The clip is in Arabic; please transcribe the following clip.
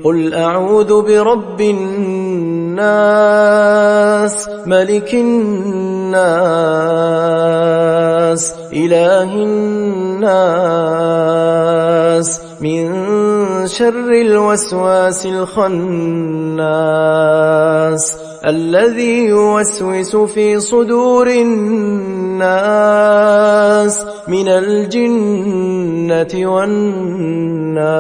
قل أعوذ برب الناس ملك الناس إله الناس من شر الوسواس الخناس الذي يوسوس في صدور الناس من الجنة والناس.